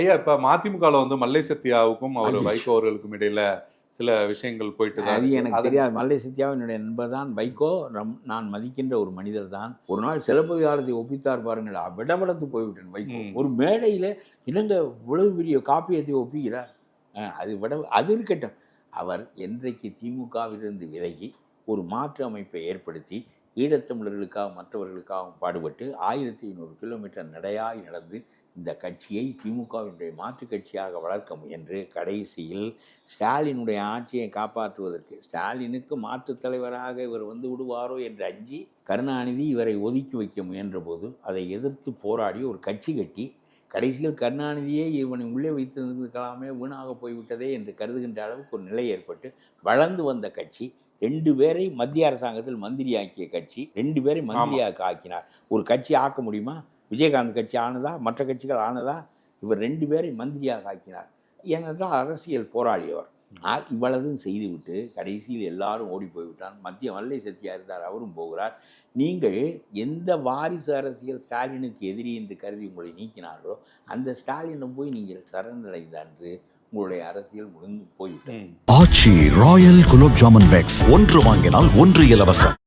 ஐயா, இப்ப மதிமுகல வந்து மல்லை சத்யாவுக்கும் அவர் வைகோ அவர்களுக்கும் இடையில சில விஷயங்கள் போயிட்டு தான் அது இருக்கு. எனக்கு தெரியாது. மல்லை சத்யாவும் என்னுடைய நண்பர் தான். வைகோ நான் மதிக்கின்ற ஒரு மனிதர் தான். ஒரு நாள் சிலப்பதிகாரத்தை ஒப்பித்தார் பாருங்கள், விடவிடத்து போய்விட்டேன். வைகோ ஒரு மேடையில் என்னங்க இவ்வளவு பெரிய காப்பியத்தை ஒப்பிக்கிறார். அது இருக்கட்டும். அவர் என்றைக்கு திமுகவிலிருந்து விலகி ஒரு மாற்று அமைப்பை ஏற்படுத்தி ஈழத்தமிழர்களுக்காக மற்றவர்களுக்காகவும் பாடுபட்டு 1500 கிலோமீட்டர் நடையாய் நடந்து இந்த கட்சியை திமுகவினுடைய மாற்று கட்சியாக வளர்க்க முயன்று கடைசியில் ஸ்டாலினுடைய ஆட்சியை காப்பாற்றுவதற்கு ஸ்டாலினுக்கு மாற்றுத் தலைவராக இவர் வந்து விடுவாரோ என்று அஞ்சி கருணாநிதி இவரை ஒதுக்கி வைக்க முயன்ற போது அதை எதிர்த்து போராடி ஒரு கட்சி கட்டி கடைசியில் கருணாநிதியே இவனை உள்ளே வைத்திருக்கலாமே வீணாக போய்விட்டதே என்று கருதுகின்ற அளவுக்கு ஒரு நிலை ஏற்பட்டு வளர்ந்து வந்த கட்சி 2 பேரை மத்திய அரசாங்கத்தில் மந்திரி ஆக்கிய கட்சி 2 பேரை மந்திரியாக ஆக்கினார். ஒரு கட்சி ஆக்க முடியுமா? விஜயகாந்த் கட்சி ஆனதா? மற்ற கட்சிகள் ஆனதா? இவர் 2 பேரை மந்திரியாக ஆக்கினார். ஏனென்றால் அரசியல் போராடியவர். இவ்வளவும் செய்துவிட்டு கடைசியில் எல்லாரும் ஓடி போய்விட்டார். மத்திய மல்லை சத்யா இருந்தார், அவரும் போகிறார். நீங்கள் எந்த வாரிசு அரசியல் ஸ்டாலினுக்கு எதிரி என்று கருதி உங்களை நீக்கினார்களோ அந்த ஸ்டாலினும் போய் நீங்கள் சரணடைந்தான்று உங்களுடைய அரசியல் முடிந்து போய்விட்டது. ஆச்சி ராயல் குலோப் ஜாமுன் பேக்ஸ் 1 வாங்கினால் 1 இலவசம்.